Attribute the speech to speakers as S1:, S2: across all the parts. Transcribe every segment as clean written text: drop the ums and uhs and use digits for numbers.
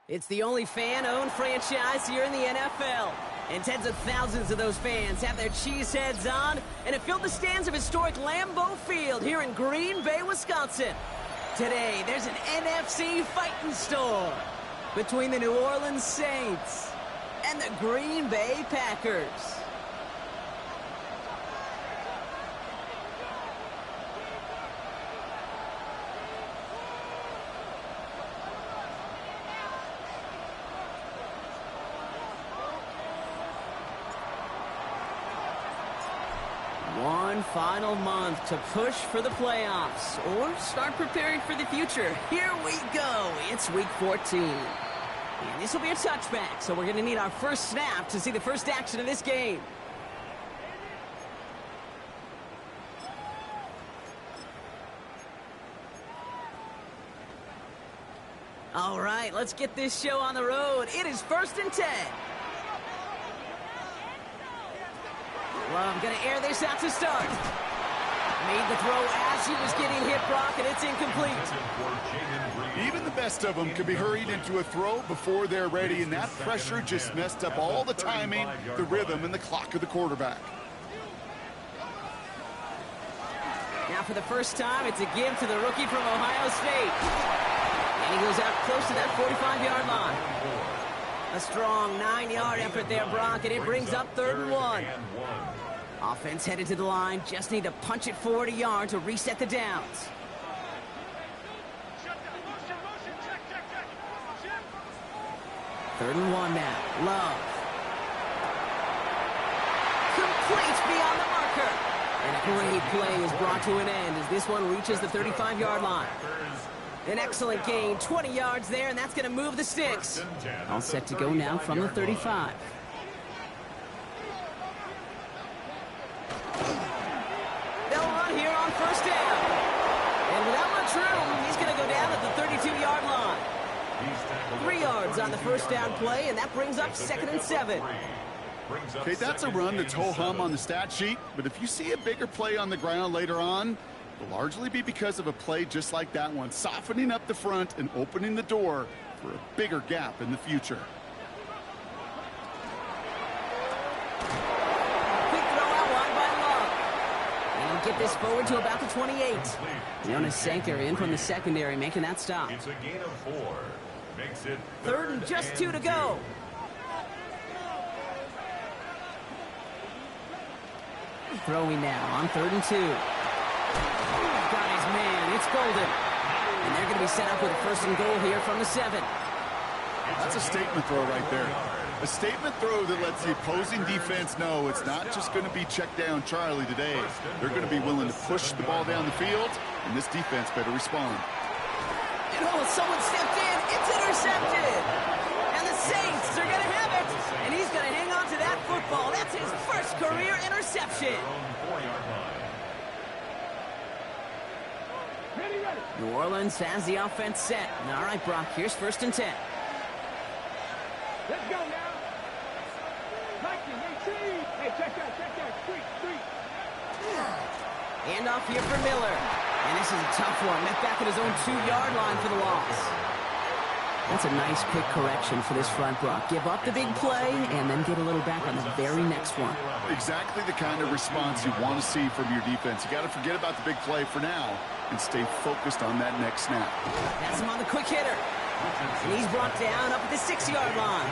S1: It's the only fan-owned franchise here in the NFL. And tens of thousands of those fans have their cheeseheads on and have filled the stands of historic Lambeau Field here in Green Bay, Wisconsin. Today, there's an NFC fighting storm between the New Orleans Saints and the Green Bay Packers. One final month to push for the playoffs or start preparing for the future. Here we go. It's week 14. And this will be a touchback, so we're going to need our first snap to see the first action of this game. All right, let's get this show on the road. It is 1st and 10. Well, I'm going to air this out to start. Made the throw as he was getting hit, Brock, and it's incomplete.
S2: Even the best of them can be hurried into a throw before they're ready, and that pressure just messed up all the timing, the rhythm, and the clock of the quarterback.
S1: Now for the first time, it's a give to the rookie from Ohio State. And he goes out close to that 45-yard line. A strong 9-yard effort there, Brock, and it brings up 3rd and 1. Offense headed to the line, just need to punch it forward a yard to reset the downs. Third and 1 now. Love. Complete beyond the marker. And a great play is brought to an end as this one reaches the 35-yard line. An excellent gain, 20 yards there, and that's going to move the sticks. All set to go now from the 35. They'll run here on 1st down. And without much room, he's going to go down at the 32-yard line. 3 yards on the 1st down play, and that brings up 2nd and 7.
S2: Okay, that's a run that's ho-hum on the stat sheet, but if you see a bigger play on the ground later on, will largely be because of a play just like that one, softening up the front and opening the door for a bigger gap in the future.
S1: Quick throw out wide by Love. And get this forward to about the 28. Jonas Sanker in from the secondary, making that stop.
S3: It's a gain of 4. Makes it
S1: 3rd and just 2 to go. Throwing now on 3rd and 2. Got his man. It's golden. And they're going to be set up with a 1st and goal here from the 7.
S2: That's a statement throw right there. A statement throw that lets the opposing defense know it's not just going to be check down Charlie today. They're going to be willing to push the ball down the field, and this defense better respond.
S1: And someone stepped in. It's intercepted. And the Saints are going to have it. And he's going to hang on to that football. That's his first career interception. New Orleans has the offense set. All right, Brock, here's 1st and 10.
S4: Let's go now. Hey, check that. Street.
S1: Hand off here for Miller. And this is a tough one. Met back at his own 2-yard line for the loss. That's a nice quick correction for this front, Brock. Give up the big play and then get a little back on the very next one.
S2: Exactly the kind of response you want to see from your defense. You got to forget about the big play for now and stay focused on that next snap.
S1: That's him on the quick hitter. And he's brought down up at the 6-yard line.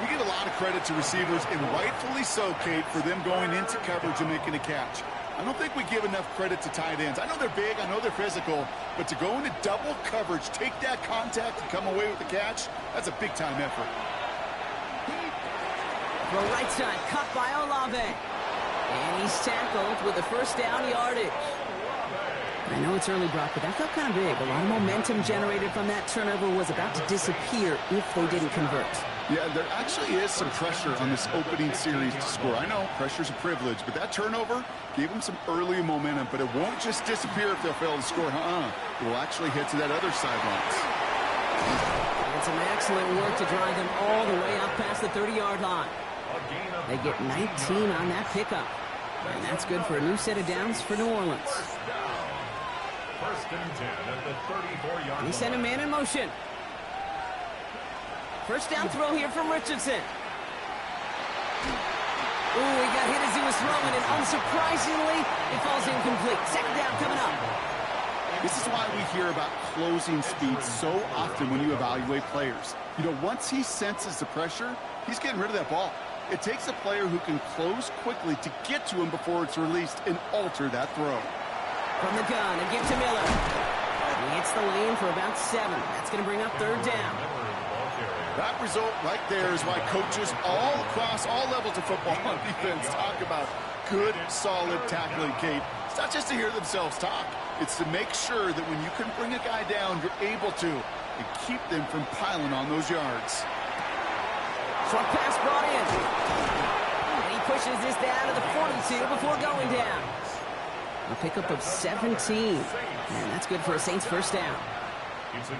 S2: You give a lot of credit to receivers, and rightfully so, Kate, for them going into coverage and making a catch. I don't think we give enough credit to tight ends. I know they're big, I know they're physical, but to go into double coverage, take that contact, and come away with the catch, that's a big-time effort.
S1: The right side, cut by Olave. And he's tackled with a 1st down yardage. I know it's early, Brock, but that felt kind of big. A lot of momentum generated from that turnover was about to disappear if they didn't convert.
S2: Yeah, there actually is some pressure on this opening series to score. I know pressure's a privilege, but that turnover gave them some early momentum, but it won't just disappear if they'll fail to score. It will actually hit to that other sidelines.
S1: And some excellent work to drive them all the way up past the 30-yard line. They get 19 on that pickup. And that's good for a new set of downs for New Orleans.
S3: 1st and 10 at the 34-yard line.
S1: He sent a man in motion. First down throw here from Richardson. Ooh, he got hit as he was throwing, and unsurprisingly, it falls incomplete. Second down coming up.
S2: This is why we hear about closing speed so often when you evaluate players. You know, once he senses the pressure, he's getting rid of that ball. It takes a player who can close quickly to get to him before it's released and alter that throw.
S1: From the gun, a give to Miller. He hits the lane for about 7. That's going to bring up third down.
S2: That result right there is why coaches all across all levels of football on defense talk about good, solid tackling, Kate. It's not just to hear themselves talk. It's to make sure that when you can bring a guy down, you're able to, and keep them from piling on those yards.
S1: Short pass brought in. And he pushes this down to the 42 before going down. A pickup of 17. And that's good for a Saints first down.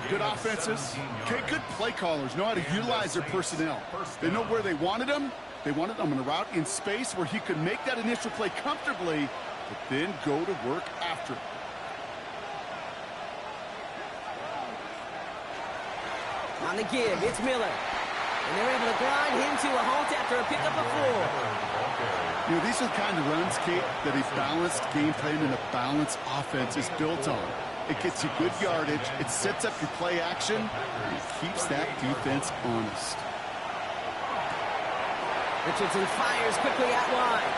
S2: Good offenses. Okay, good play callers know how to utilize their personnel. They know where they wanted them. They wanted them on a route in space where he could make that initial play comfortably, but then go to work after it.
S1: On the give, it's Miller. And they're able to grind him to a halt after a pickup of 4.
S2: You know, these are the kind of runs, Kate, that a balanced game plan and a balanced offense is built on. It gets you good yardage, it sets up your play action, and it keeps that defense honest.
S1: Richardson fires quickly out wide.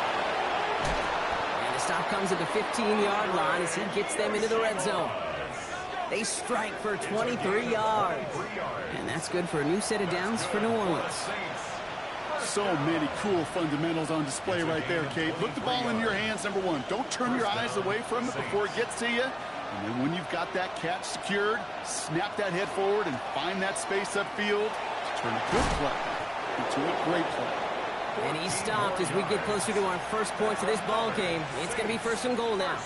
S1: And the stop comes at the 15-yard line as he gets them into the red zone. They strike for 23 yards. And that's good for a new set of downs for New Orleans.
S2: So many cool fundamentals on display right there, Kate. Look the ball in your hands, number one. Don't turn your eyes away from it before it gets to you. And then when you've got that catch secured, snap that head forward and find that space upfield to turn a good play into a great play.
S1: And he stopped as we get closer to our first points of this ball game. It's going to be first and goal now.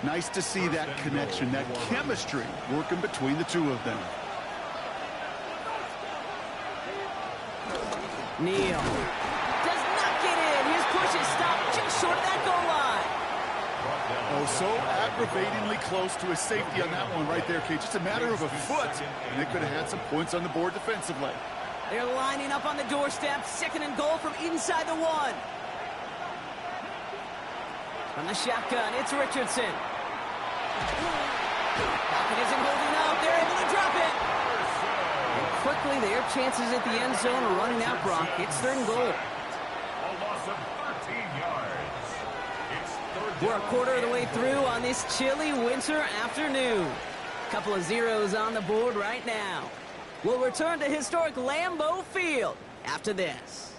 S2: Nice to see that connection, that chemistry working between the two of them.
S1: Neal does not get in. His push is stopped just short of that goal line.
S2: Oh, so aggravatingly close to a safety on that one right there, Kate. Just a matter of a foot, and they could have had some points on the board defensively.
S1: They're lining up on the doorstep. Second and goal from inside the 1. From the shotgun, it's Richardson. Pocket isn't holding up. They're able to drop it. And quickly, their chances at the end zone are running out, Brock. It's third and goal.
S3: A loss of 13 yards. It's third
S1: We're a quarter of the way through on this chilly winter afternoon. Couple of zeros on the board right now. We'll return to historic Lambeau Field after this.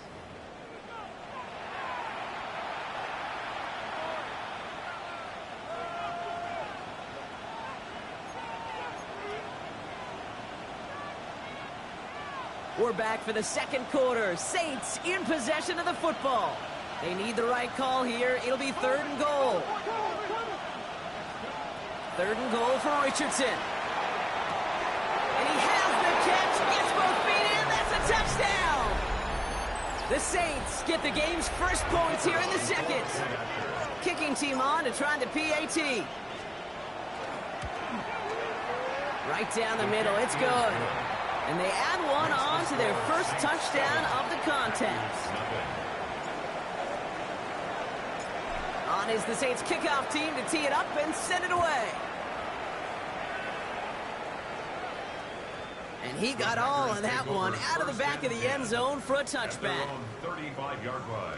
S1: We're back for the second quarter. Saints in possession of the football. They need the right call here. It'll be third and goal. Third and goal for Richardson. And he has the catch. Gets both feet in. That's a touchdown. The Saints get the game's first points here in the second. Kicking team on to try the PAT. Right down the middle. It's good. And they add one on to their first touchdown of the contest. On is the Saints kickoff team to tee it up and send it away. And he got all of that one out of the back of the end zone for a touchback.
S3: 35-yard line.